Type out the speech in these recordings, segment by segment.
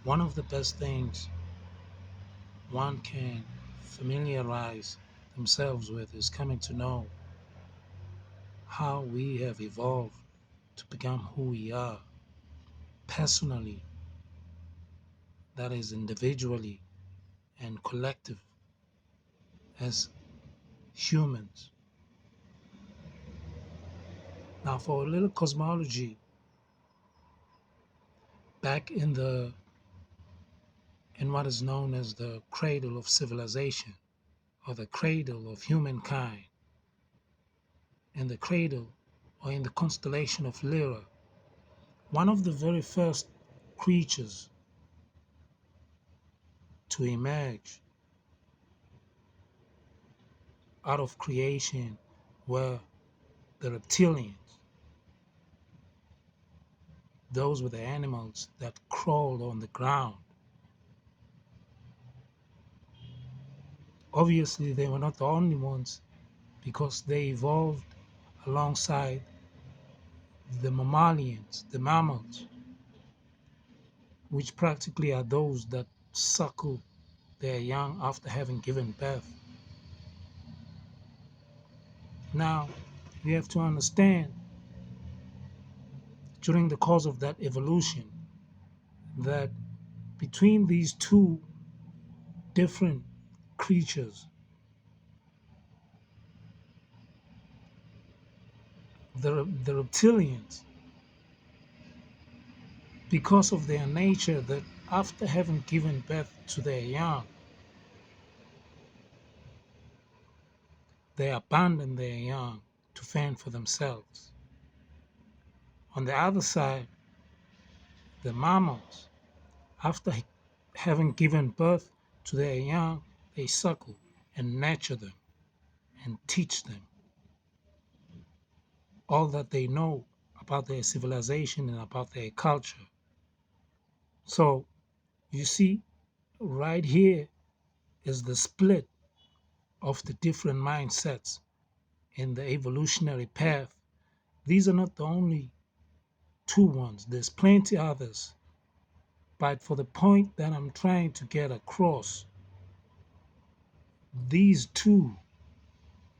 One of the best things one can familiarize themselves with is coming to know how we have evolved to become who we are personally, that is, individually and collective as humans. Now, for a little cosmology, back in what is known as the cradle of civilization or the cradle of humankind, in the cradle or in the constellation of Lyra, one of the very first creatures to emerge out of creation were the reptilians. Those were the animals that crawled on the ground. Obviously, they were not the only ones because they evolved alongside the mammalians, the mammals, which practically are those that suckle their young after having given birth. Now, you have to understand during the course of that evolution that between these two different creatures, the reptilians, because of their nature, that after having given birth to their young, they abandon their young to fend for themselves. On the other side, the mammals, after having given birth to their young, they suckle and nurture them and teach them all that they know about their civilization and about their culture. So, you see, right here is the split of the different mindsets in the evolutionary path. These are not the only two ones, there's plenty others. But for the point that I'm trying to get across, these two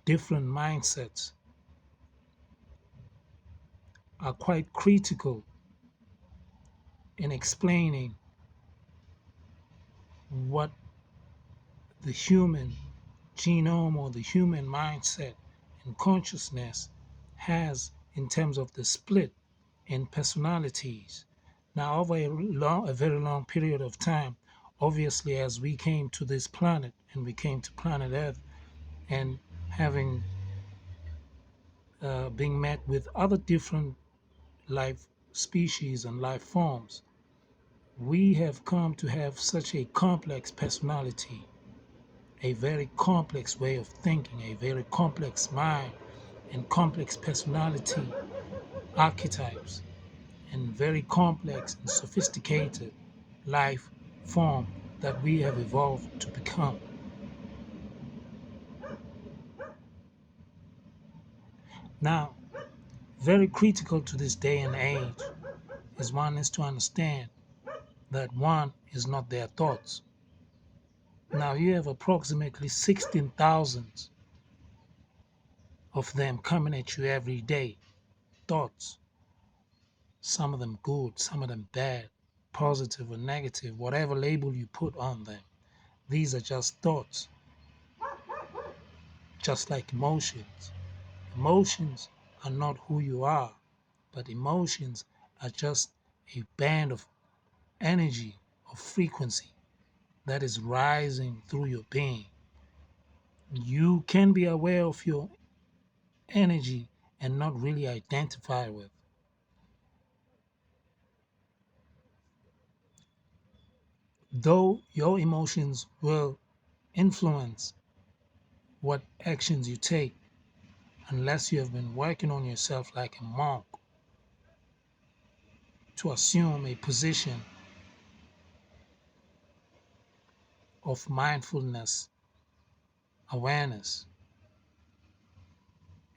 different mindsets are quite critical in explaining what the human genome or the human mindset and consciousness has in terms of the split in personalities. Now, over a very long period of time, obviously, as we came to this planet and we came to planet Earth and having being met with other different life species and life forms, we have come to have such a complex personality, a very complex way of thinking, a very complex mind, and complex personality archetypes, and very complex and sophisticated life form that we have evolved to become. Now, very critical to this day and age is one is to understand that one is not their thoughts. Now, you have approximately 16,000 of them coming at you every day. Thoughts, some of them good, some of them bad, positive or negative, whatever label you put on them. These are just thoughts, just like emotions. Emotions are not who you are, but emotions are just a band of energy, of frequency that is rising through your being. You can be aware of your energy and not really identify with. Though your emotions will influence what actions you take, unless you have been working on yourself like a monk to assume a position of mindfulness, awareness,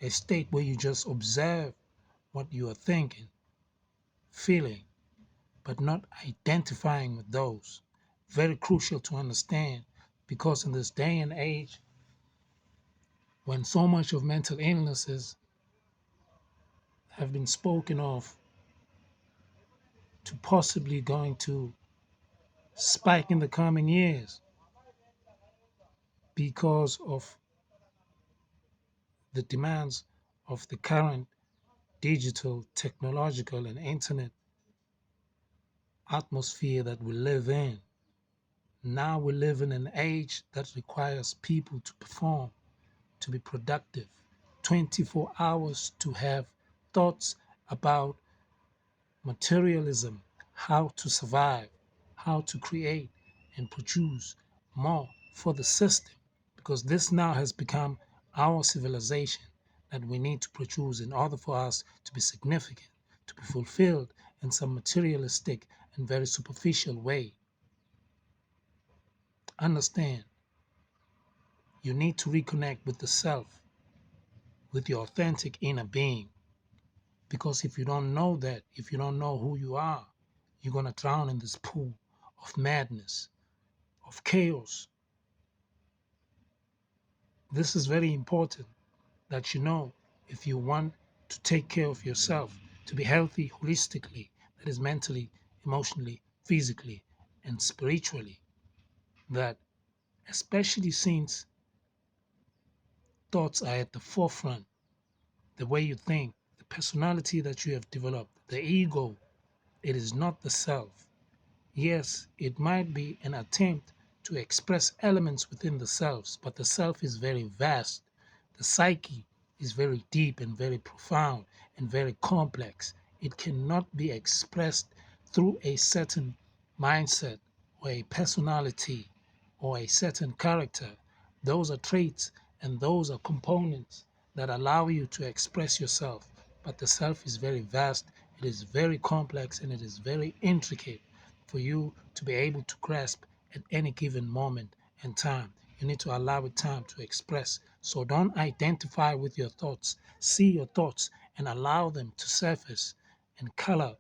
a state where you just observe what you are thinking, feeling, but not identifying with those. Very crucial to understand, because in this day and age, when so much of mental illnesses have been spoken of to possibly going to spike in the coming years because of the demands of the current digital, technological, and internet atmosphere that we live in. Now we live in an age that requires people to perform, to be productive, 24 hours to have thoughts about materialism, how to survive, how to create and produce more for the system, because this now has become our civilization that we need to produce in order for us to be significant, to be fulfilled in some materialistic and very superficial way. Understand, you need to reconnect with the self, with your authentic inner being, because if you don't know that, if you don't know who you are, you're going to drown in this pool of madness, of chaos. This is very important that you know, if you want to take care of yourself, to be healthy holistically, that is mentally, emotionally, physically, and spiritually, that especially since thoughts are at the forefront, the way you think, the personality that you have developed, the ego, it is not the self. Yes, it might be an attempt to express elements within the selves, but the self is very vast. The psyche is very deep and very profound and very complex. It cannot be expressed through a certain mindset or a personality or a certain character. Those are traits and those are components that allow you to express yourself. But the self is very vast, it is very complex, and it is very intricate for you to be able to grasp at any given moment in time. You need to allow it time to express. So don't identify with your thoughts. See your thoughts and allow them to surface and color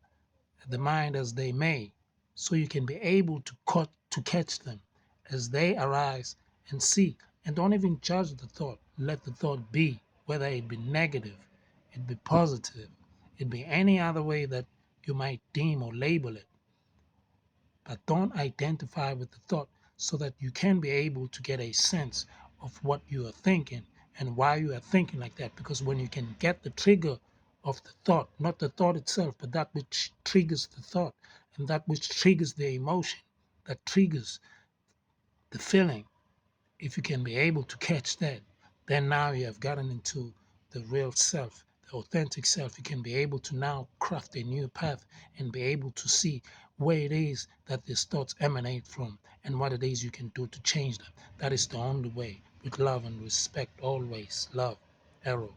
the mind as they may, so you can be able to catch them as they arise and see. And don't even judge the thought. Let the thought be, whether it be negative, it be positive, it be any other way that you might deem or label it. But don't identify with the thought, so that you can be able to get a sense of what you are thinking and why you are thinking like that. Because when you can get the trigger of the thought, not the thought itself, but that which triggers the thought and that which triggers the emotion, that triggers the feeling, if you can be able to catch that, then now you have gotten into the real self, the authentic self. You can be able to now craft a new path and be able to see where it is that these thoughts emanate from and what it is you can do to change them. That is the only way. With love and respect always. Love. Arrow.